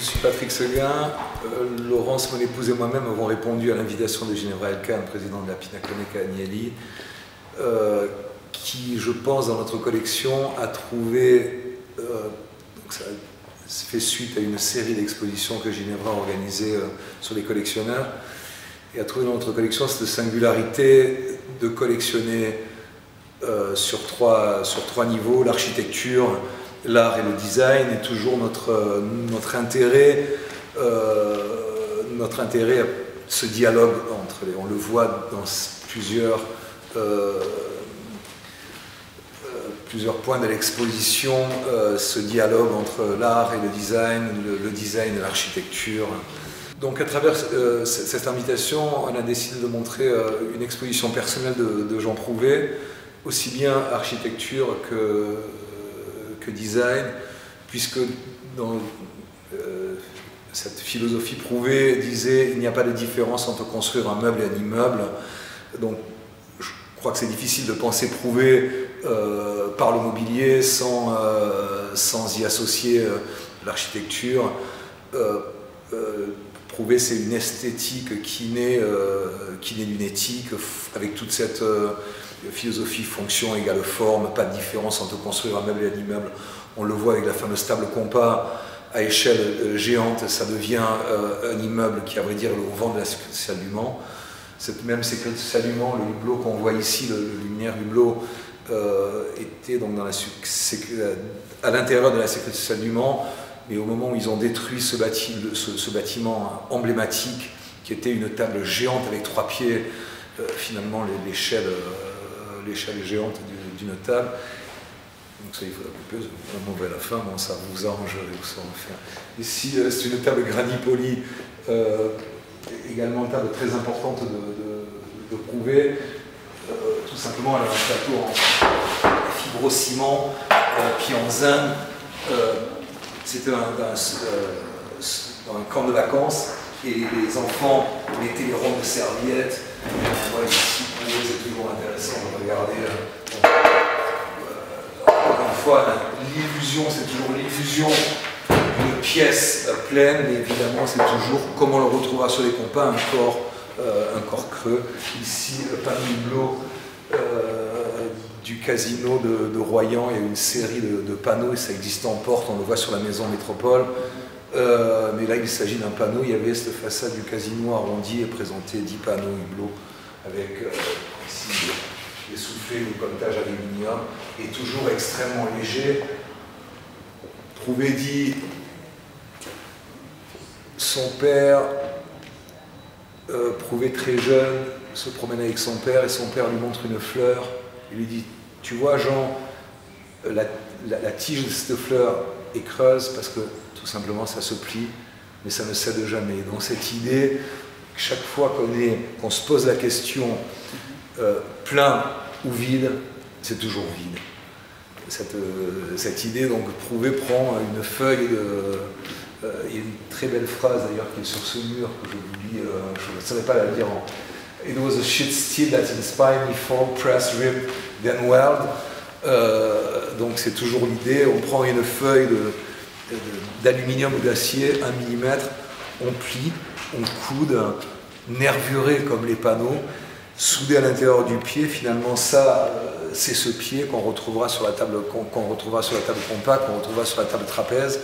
suis Patrick Seguin. Laurence, mon épouse et moi-même avons répondu à l'invitation de Ginevra Elkann, président de la Pinacoteca Agnelli, qui, je pense, dans notre collection, a trouvé, donc ça fait suite à une série d'expositions que Ginevra a organisées sur les collectionneurs, et a trouvé dans notre collection cette singularité de collectionner sur trois niveaux, l'architecture, l'art et le design, et toujours notre intérêt à ce dialogue entre les. On le voit dans plusieurs points de l'exposition, ce dialogue entre l'art et le design et l'architecture. Donc à travers cette invitation, on a décidé de montrer une exposition personnelle de Jean Prouvé, aussi bien architecture que design, puisque dans cette philosophie Prouvé disait il n'y a pas de différence entre construire un meuble et un immeuble. Donc je crois que c'est difficile de penser Prouvé par le mobilier sans y associer l'architecture. Prouvé, c'est une esthétique qui naît d'une éthique, avec toute cette philosophie fonction égale forme, pas de différence entre construire un meuble et un immeuble. On le voit avec la fameuse table compas à échelle géante, ça devient un immeuble qui, à vrai dire, est au vent de la sécurité sociale du Mans. Cette même sécurité sociale du Mans, le hublot qu'on voit ici, le luminaire hublot, était donc à l'intérieur de la sécurité sociale du Mans, mais au moment où ils ont détruit ce bâtiment emblématique, qui était une table géante avec 3 pieds, finalement l'échelle géante d'une table. Donc ça, il faut la coupeuse, on mauvais à la fin, bon, ça vous arrange de vous en faire. Ici, c'est une table granit poli, également une table très importante de Prouvé. Tout simplement, elle a un plateau en fibrociment, puis en zinc. C'était dans un camp de vacances, et les enfants mettaient les ronds de serviettes. On voit ici, c'est toujours intéressant de regarder. Encore une fois, l'illusion, c'est toujours l'illusion d'une pièce pleine, mais évidemment, c'est toujours, comme on le retrouvera sur les compas, un corps creux. Ici, le panneau hublot du casino de Royan, il y a une série de panneaux, et ça existe en porte, on le voit sur la maison Métropole. Mais là, il s'agit d'un panneau, il y avait cette façade du casino arrondi et présenté 10 panneaux hublots avec ici les soufflets, le colletage aluminium, et toujours extrêmement léger. Prouvé dit, son père, Prouvé très jeune, se promène avec son père, et son père lui montre une fleur. Il lui dit, tu vois Jean, la tige de cette fleur est creuse parce que tout simplement ça se plie, mais ça ne cède jamais. Donc cette idée, chaque fois qu'on se pose la question plein ou vide, c'est toujours vide. Cette idée, donc Prouvé prend une feuille il y a une très belle phrase d'ailleurs qui est sur ce mur que je vous lis, je ne savais pas la dire. It was a sheet steel that inspired me for press rib then weld. Donc c'est toujours l'idée, on prend une feuille d'aluminium ou d'acier, 1 mm, on plie, on coude, nervuré comme les panneaux, soudé à l'intérieur du pied. Finalement ça, c'est ce pied qu'on retrouvera sur la table compas, qu'on retrouvera sur la table trapèze,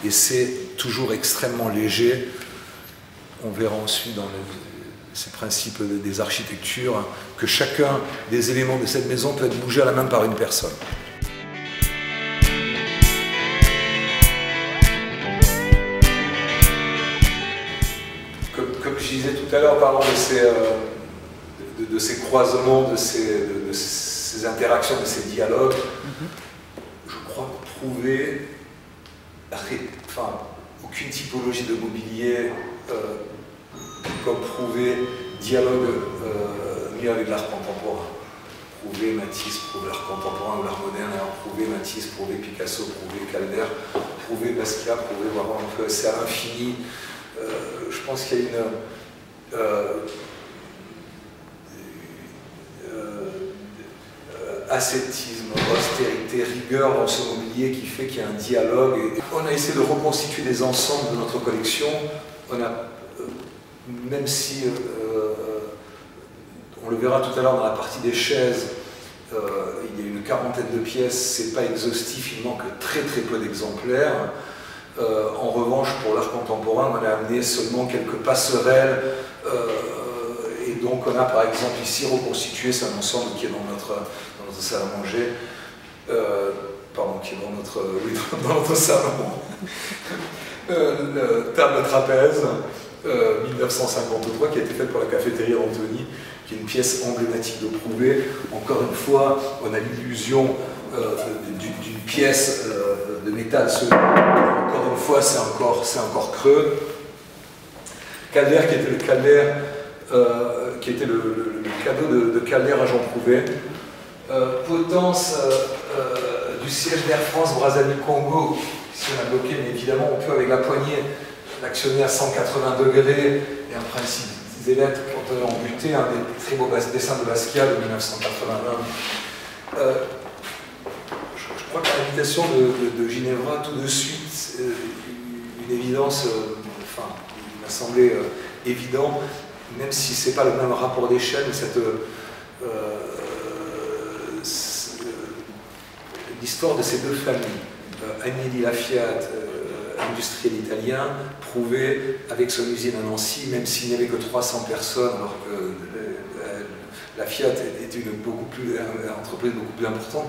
et c'est toujours extrêmement léger. On verra ensuite dans ces principes des architectures, que chacun des éléments de cette maison peut être bougé à la main par une personne. Comme je disais tout à l'heure, parlant de ces croisements, de ces interactions, de ces dialogues, je crois que Prouvé, aucune typologie de mobilier comme Prouvé dialogue mieux avec l'art contemporain. Prouvé, Matisse, Prouvé l'art contemporain ou l'art moderne, alors Prouvé, Matisse, Prouvé, Picasso, Prouvé, Calder, Prouvé, Basquiat, Prouvé, vraiment un peu, c'est à l'infini. Je pense qu'il y a ascétisme, austérité, rigueur dans ce mobilier qui fait qu'il y a un dialogue. Et on a essayé de reconstituer des ensembles de notre collection. On a, même si, on le verra tout à l'heure dans la partie des chaises, il y a une quarantaine de pièces, c'est pas exhaustif, il manque très peu d'exemplaires. En revanche, pour l'art contemporain, on a amené seulement quelques passerelles. Et donc on a par exemple ici reconstitué, c'est un ensemble qui est dans notre salle à manger, pardon, qui est dans notre salon, table trapèze, 1953, qui a été faite pour la cafétéria d'Antony, qui est une pièce emblématique de Prouvé. Encore une fois, on a l'illusion d'une pièce de métal solide. Encore une fois, c'est encore creux. Calvaire, qui était le Calvaire, qui était le cadeau de Calvaire à Jean Prouvé. Potence du siège d'Air France Brazzaville-Congo, ici on a bloqué, mais évidemment on peut avec la poignée l'actionner à 180 degrés, et un principe des lettres quand on a buté, un des très beaux dessins de Basquiat de 1981. Je crois qu'à l'invitation de Ginevra, tout de suite, une évidence, enfin, il m'a semblé évident, même si ce n'est pas le même rapport d'échelle, cette l'histoire de ces deux familles, Agnelli Lafiat, industriel italien, Prouvé avec son usine à Nancy, même s'il n'y avait que 300 personnes, alors que la Fiat est une entreprise beaucoup plus importante.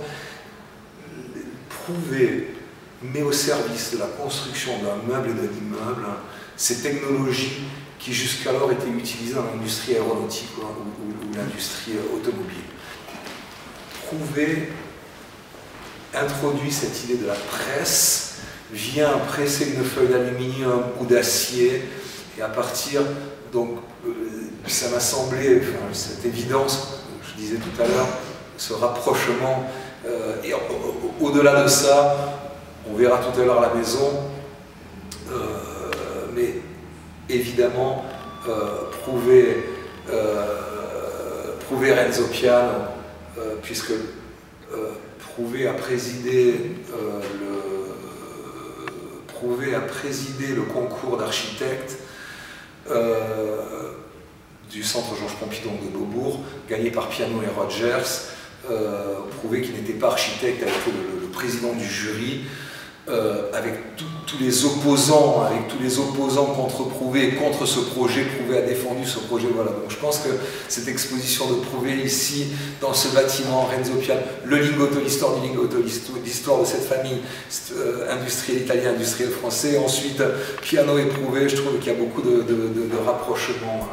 Prouvé met au service de la construction d'un meuble et d'un immeuble ces technologies qui jusqu'alors étaient utilisées dans l'industrie aéronautique ou l'industrie automobile. Prouvé introduit cette idée de la presse, vient presser une feuille d'aluminium ou d'acier, et à partir, donc, ça m'a semblé, enfin, cette évidence, je disais tout à l'heure, ce rapprochement, et au-delà de ça, on verra tout à l'heure à la maison, mais évidemment, prouver Renzo Piano, puisque Prouvé a présidé le concours d'architectes du Centre Georges Pompidou de Beaubourg, gagné par Piano et Rogers. Prouvé qu'il n'était pas architecte, a été le président du jury, avec tous les opposants, contre Prouvé, contre ce projet. Prouvé a défendu ce projet. Voilà. Donc je pense que cette exposition de Prouvé ici, dans ce bâtiment, Renzo Piano, le lingotto, l'histoire du lingotto, l'histoire de cette famille industrielle italienne, industrielle français, ensuite Piano et Prouvé, je trouve qu'il y a beaucoup de rapprochements.